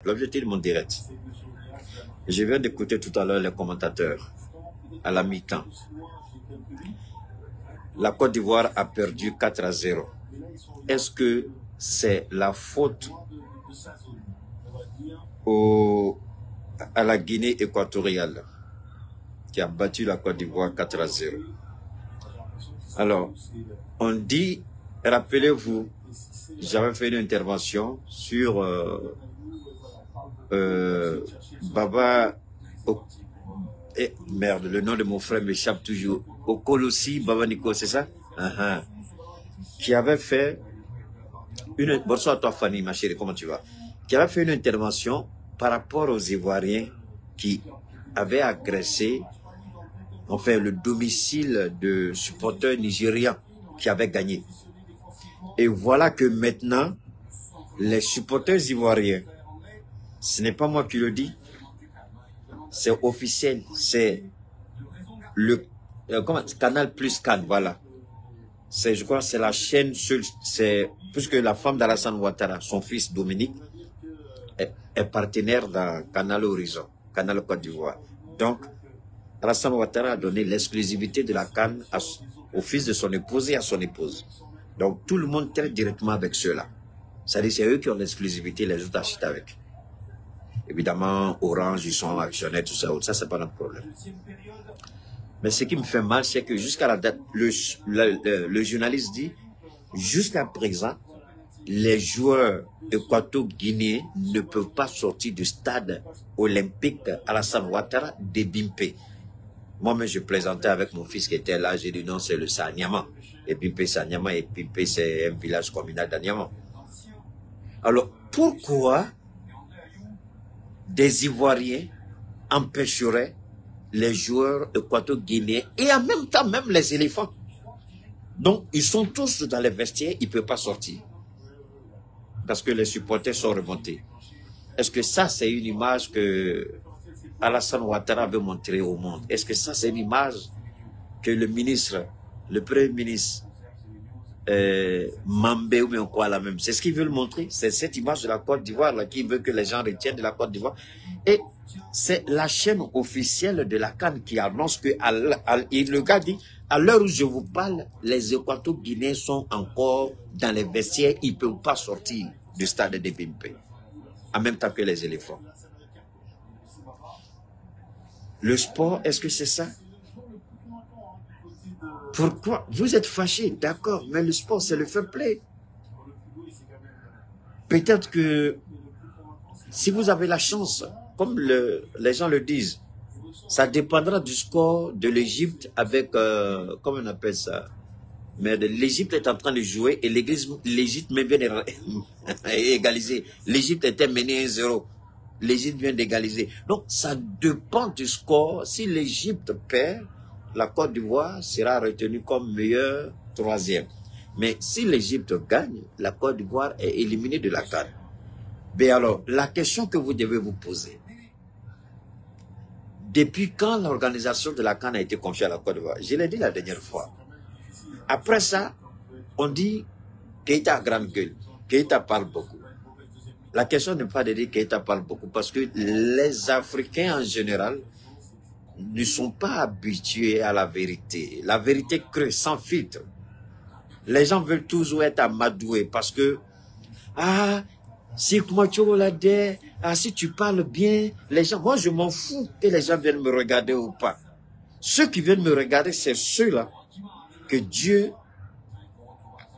L'objectif de mon direct. Je viens d'écouter tout à l'heure les commentateurs à la mi-temps. La Côte d'Ivoire a perdu 4-0. Est-ce que c'est la faute à la Guinée équatoriale qui a battu la Côte d'Ivoire 4-0? Alors, on dit, rappelez-vous, j'avais fait une intervention sur Baba, merde, le nom de mon frère m'échappe toujours. Okolosi Baba Nico, c'est ça? Qui avait fait une... Bonsoir à toi Fanny, ma chérie, comment tu vas? Qui avait fait une intervention par rapport aux Ivoiriens qui avaient agressé, enfin, le domicile de supporters nigérians qui avaient gagné. Et voilà que maintenant, les supporters ivoiriens, ce n'est pas moi qui le dis, c'est officiel, c'est le Canal Plus Cannes, voilà. Je crois que c'est la chaîne seule, puisque la femme d'Alassane Ouattara, son fils Dominique, est partenaire dans Canal Horizon, Canal Côte d'Ivoire. Donc, Alassane Ouattara a donné l'exclusivité de la CAN au fils de son épouse et à son épouse. Donc, tout le monde traite directement avec ceux-là. C'est-à-dire c'est eux qui ont l'exclusivité, les autres achètent avec. Évidemment, Orange, ils sont actionnaires, tout ça c'est pas notre problème. Mais ce qui me fait mal, c'est que jusqu'à la date, le journaliste dit, jusqu'à présent, les joueurs équato-guinéens ne peuvent pas sortir du stade olympique Alassane Ouattara de Bimpe. Moi-même, je plaisantais avec mon fils qui était là, j'ai dit non, c'est le Sanyama. Et Bimpe, c'est Anyama, et Bimpe, c'est un village communal d'Anyama. Alors, pourquoi des Ivoiriens empêcheraient les joueurs équato-guinéens et en même temps même les éléphants? Donc, ils sont tous dans les vestiaires, ils ne peuvent pas sortir. Parce que les supporters sont remontés. Est-ce que ça, c'est une image que Alassane Ouattara veut montrer au monde? Est-ce que ça, c'est une image que le ministre, le premier ministre, Mambé ou bien quoi là même, c'est ce qu'ils veulent montrer? C'est cette image de la Côte d'Ivoire là qui veut que les gens retiennent de la Côte d'Ivoire. Et c'est la chaîne officielle de la CAN qui annonce que, le gars dit, à l'heure où je vous parle, les équato-guinéens sont encore dans les vestiaires, ils ne peuvent pas sortir du stade de Bimpe, en même temps que les éléphants. Le sport, est-ce que c'est ça? Pourquoi? Vous êtes fâchés, d'accord, mais le sport, c'est le fair play. Peut-être que si vous avez la chance, comme les gens le disent, ça dépendra du score de l'Égypte avec, comment on appelle ça? Mais l'Égypte est en train de jouer et l'Égypte même vient d'égaliser. L'Égypte était menée 1-0. L'Égypte vient d'égaliser. Donc, ça dépend du score. Si l'Égypte perd, la Côte d'Ivoire sera retenue comme meilleure troisième. Mais si l'Égypte gagne, la Côte d'Ivoire est éliminée de la CAN. Mais alors, la question que vous devez vous poser, depuis quand l'organisation de la CAN a été confiée à la Côte d'Ivoire? Je l'ai dit la dernière fois. Après ça, on dit Keïta a grande gueule. Keïta parle beaucoup. La question n'est pas de dire Keïta parle beaucoup parce que les Africains en général ne sont pas habitués à la vérité. La vérité crue, sans filtre. Les gens veulent toujours être amadoués parce que, si si tu parles bien, les gens, moi je m'en fous que les gens viennent me regarder ou pas. Ceux qui viennent me regarder, c'est ceux-là que Dieu,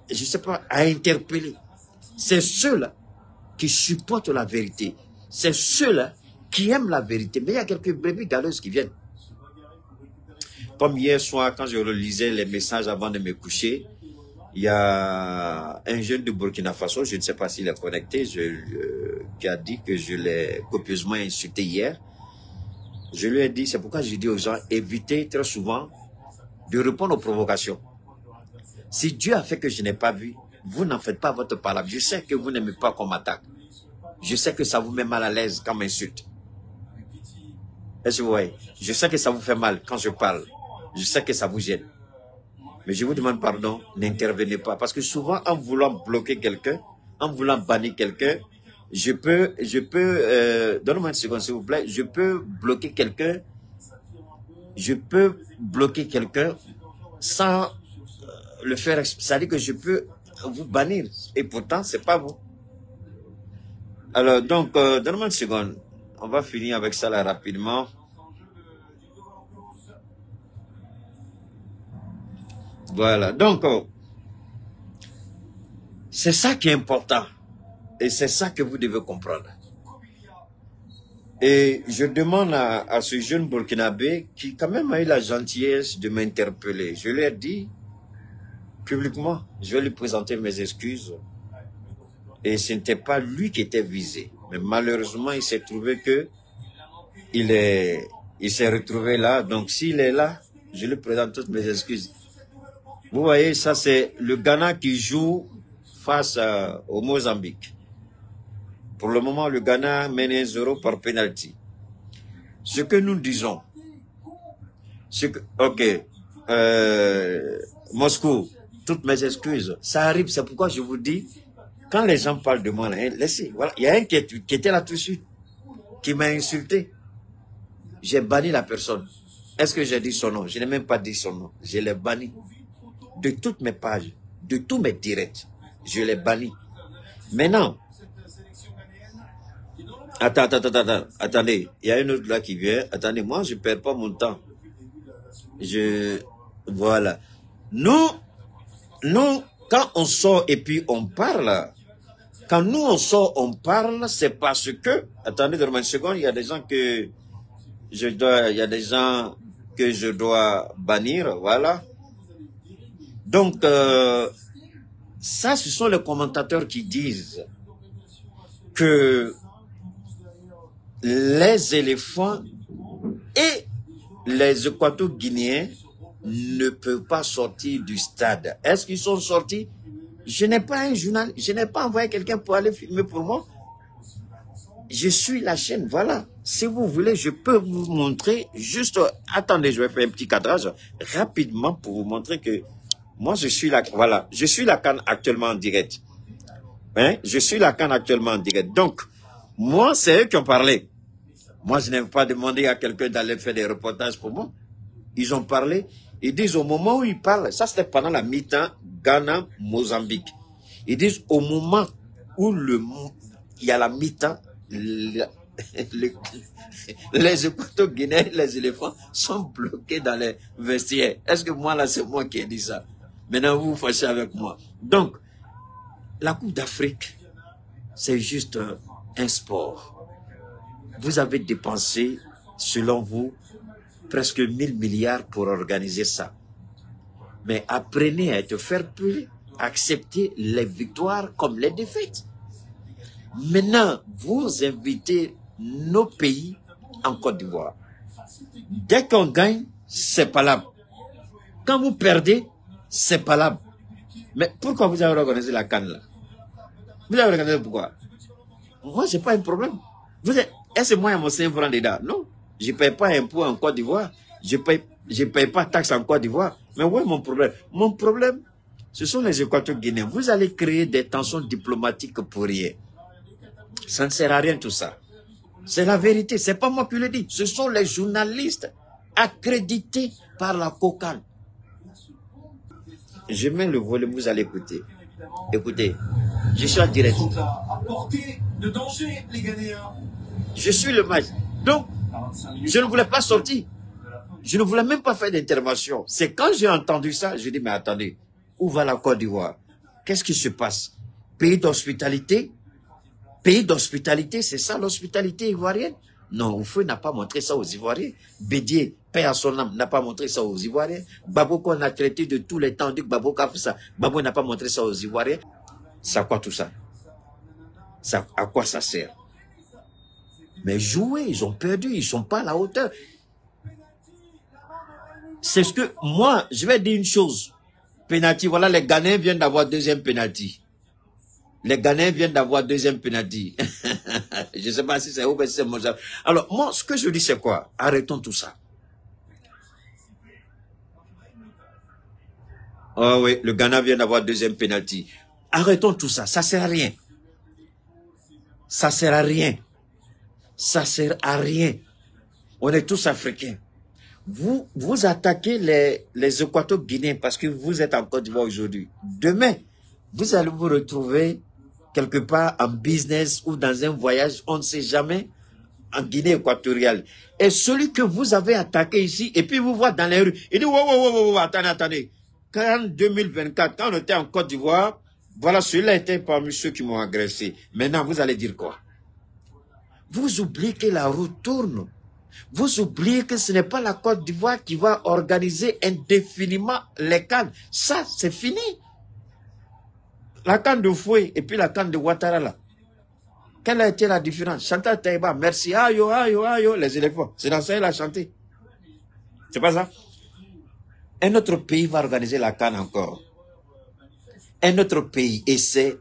je ne sais pas, a interpellé. C'est ceux-là qui supportent la vérité. C'est ceux-là qui aiment la vérité. Mais il y a quelques brebis galeuses qui viennent. Comme hier soir, quand je relisais les messages avant de me coucher, il y a un jeune de Burkina Faso, je ne sais pas s'il est connecté, qui a dit que je l'ai copieusement insulté hier. Je lui ai dit, c'est pourquoi je dis aux gens, évitez très souvent de répondre aux provocations. Si Dieu a fait que je n'ai pas vu, vous n'en faites pas votre parole. Je sais que vous n'aimez pas qu'on m'attaque. Je sais que ça vous met mal à l'aise quand on m'insulte. Est-ce que vous voyez? Je sais que ça vous fait mal quand je parle. Je sais que ça vous gêne. Mais je vous demande pardon, n'intervenez pas. Parce que souvent, en voulant bloquer quelqu'un, en voulant bannir quelqu'un, donne-moi une seconde s'il vous plaît, je peux bloquer quelqu'un sans le faire, c'est-à-dire que je peux vous bannir, et pourtant, c'est pas vous. Alors, donc, donne-moi une seconde, on va finir avec ça là rapidement. Voilà, donc, c'est ça qui est important, et c'est ça que vous devez comprendre. Et je demande à ce jeune Burkinabé qui quand même a eu la gentillesse de m'interpeller. Je lui ai dit publiquement, je vais lui présenter mes excuses. Et ce n'était pas lui qui était visé. Mais malheureusement, il s'est trouvé que il s'est retrouvé là. Donc s'il est là, je lui présente toutes mes excuses. Vous voyez, ça c'est le Ghana qui joue face au Mozambique. Pour le moment, le Ghana mène 1-0 par penalty. Ce que nous disons, Moscou, toutes mes excuses, ça arrive, c'est pourquoi je vous dis, quand les gens parlent de moi, là, laissez, voilà, il y a un qui était là tout de suite, qui m'a insulté. J'ai banni la personne. Est-ce que j'ai dit son nom? Je n'ai même pas dit son nom. Je l'ai banni. De toutes mes pages, de tous mes directs, je l'ai banni. Maintenant, attendez, il y a une autre là qui vient. Attendez, moi je ne perds pas mon temps. Voilà. Nous, quand on sort et puis on parle, quand nous on sort, on parle, c'est parce que, attendez, dans une seconde, il y a des gens que je dois bannir, voilà. Donc, ça, ce sont les commentateurs qui disent que les éléphants et les Équato-Guinéens ne peuvent pas sortir du stade. Est-ce qu'ils sont sortis? Je n'ai pas un journal, je n'ai pas envoyé quelqu'un pour aller filmer pour moi. Je suis la chaîne, voilà. Si vous voulez, je peux vous montrer, juste, attendez, je vais faire un petit cadrage rapidement pour vous montrer que moi, je suis la CAN actuellement en direct. Hein? Je suis la CAN actuellement en direct. Donc, moi, c'est eux qui ont parlé. Moi, je n'ai pas demandé à quelqu'un d'aller faire des reportages pour moi. Ils ont parlé. Ils disent au moment où ils parlent, ça c'était pendant la mi-temps Ghana-Mozambique. Ils disent au moment où il y a la mi-temps, les Équato-Guinéens, les éléphants sont bloqués dans les vestiaires. Est-ce que moi là, c'est moi qui ai dit ça? Maintenant, vous vous fâchez avec moi. Donc, la Coupe d'Afrique, c'est juste un sport. Vous avez dépensé, selon vous, presque 1000 milliards pour organiser ça. Mais apprenez à être fair-play, accepter les victoires comme les défaites. Maintenant, vous invitez nos pays en Côte d'Ivoire. Dès qu'on gagne, c'est palable. Quand vous perdez, c'est palable. Mais pourquoi vous avez organisé la CAN là? Vous avez organisé pourquoi? Moi, je n'ai pas un problème. Est-ce que moi, il y a mon 5 francs dedans? Non. Je ne paye pas impôt en Côte d'Ivoire. Je ne paye pas taxe en Côte d'Ivoire. Mais où est mon problème? Mon problème, ce sont les Équato-Guinéens. Vous allez créer des tensions diplomatiques pour rien. Ça ne sert à rien tout ça. C'est la vérité. Ce n'est pas moi qui le dis. Ce sont les journalistes accrédités par la COCAN. Je mets le volume, vous allez écouter. Écoutez, je suis en direct. Je suis le match. Donc, je ne voulais pas sortir. Je ne voulais même pas faire d'intervention. C'est quand j'ai entendu ça, je dis, mais attendez, où va la Côte d'Ivoire? Qu'est-ce qui se passe? Pays d'hospitalité? Pays d'hospitalité, c'est ça l'hospitalité ivoirienne? Non, Oufoué n'a pas montré ça aux Ivoiriens. Bédier, paix à son âme, n'a pas montré ça aux Ivoiriens. Babo qu'on a traité de tous les temps, dit que Babo a fait ça. Babo n'a pas montré ça aux Ivoiriens. Ça quoi tout ça? Ça, à quoi ça sert? Mais jouer, ils ont perdu, ils ne sont pas à la hauteur. C'est ce que, moi, je vais dire une chose. Penalty, voilà, les Ghanéens viennent d'avoir deuxième penalty. Les Ghanéens viennent d'avoir deuxième penalty. Je ne sais pas si c'est où, mais c'est moi. Alors, moi, ce que je dis, c'est quoi? Arrêtons tout ça. Oh oui, le Ghana vient d'avoir deuxième penalty. Arrêtons tout ça, ça ne sert à rien. Ça sert à rien. Ça sert à rien. On est tous africains. Vous attaquez les Équato-Guinéens parce que vous êtes en Côte d'Ivoire aujourd'hui. Demain, vous allez vous retrouver quelque part en business ou dans un voyage, on ne sait jamais, en Guinée équatoriale. Et celui que vous avez attaqué ici, et puis vous voyez dans les rues, il dit, wow, attendez. Quand en 2024, quand on était en Côte d'Ivoire, voilà, celui-là était parmi ceux qui m'ont agressé. Maintenant, vous allez dire quoi? Vous oubliez que la roue tourne. Vous oubliez que ce n'est pas la Côte d'Ivoire qui va organiser indéfiniment les cannes. Ça, c'est fini. La canne de Fouet et puis la canne de Ouattara, là. Quelle a été la différence? Chantal Taïba, merci, ayo, les éléphants. C'est dans ça qu'elle a chanté. C'est pas ça? Un autre pays va organiser la canne encore. Un autre pays, et c'est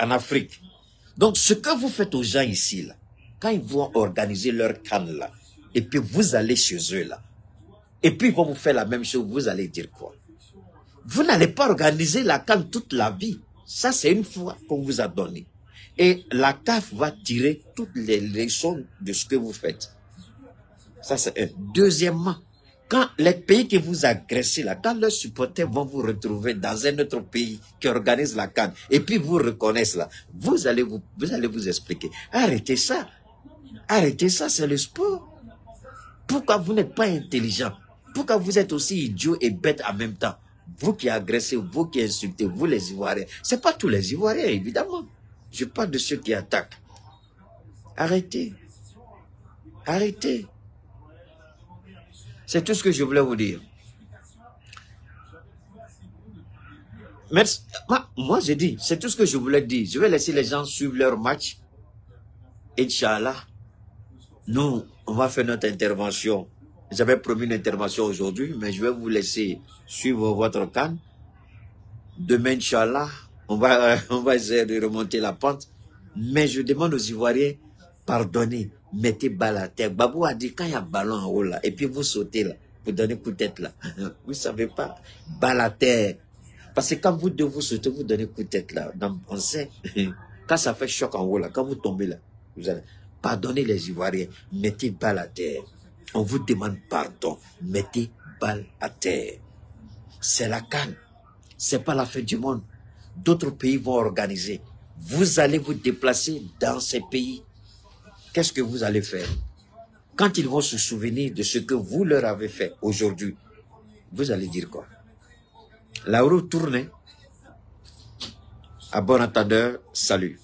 en Afrique. Donc, ce que vous faites aux gens ici, là, quand ils vont organiser leur canne, là, et puis vous allez chez eux, là, et puis ils vont vous faire la même chose, vous allez dire quoi? Vous n'allez pas organiser la canne toute la vie. Ça, c'est une fois qu'on vous a donné. Et la CAF va tirer toutes les leçons de ce que vous faites. Ça, c'est un. Deuxièmement, quand les pays qui vous agressent là, quand leurs supporters vont vous retrouver dans un autre pays qui organise la CAN, et puis vous reconnaissent là, vous allez vous expliquer. Arrêtez ça. Arrêtez ça, c'est le sport. Pourquoi vous n'êtes pas intelligent? Pourquoi vous êtes aussi idiot et bête en même temps? Vous qui agressez, vous qui insultez, vous les Ivoiriens. Ce n'est pas tous les Ivoiriens, évidemment. Je parle de ceux qui attaquent. Arrêtez. Arrêtez. C'est tout ce que je voulais vous dire. Merci. Moi, j'ai dit, c'est tout ce que je voulais dire. Je vais laisser les gens suivre leur match. Inch'Allah, nous, on va faire notre intervention. J'avais promis une intervention aujourd'hui, mais je vais vous laisser suivre votre CAN. Demain, Inch'Allah, on va essayer de remonter la pente. Mais je demande aux Ivoiriens, pardonnez, mettez balle à terre. Babou a dit, quand il y a ballon en haut là, et puis vous sautez là, vous donnez coup de tête là. Vous ne savez pas, balle à terre. Parce que quand vous devez vous sauter, vous donnez coup de tête là. Donc, on sait, quand ça fait choc en haut là, quand vous tombez là, vous allez, pardonnez les Ivoiriens, mettez balle à terre. On vous demande pardon, mettez balle à terre. C'est la CAN. C'est pas la fin du monde. D'autres pays vont organiser. Vous allez vous déplacer dans ces pays. Qu'est-ce que vous allez faire? Quand ils vont se souvenir de ce que vous leur avez fait aujourd'hui, vous allez dire quoi? La roue tourne. À bon entendeur, salut.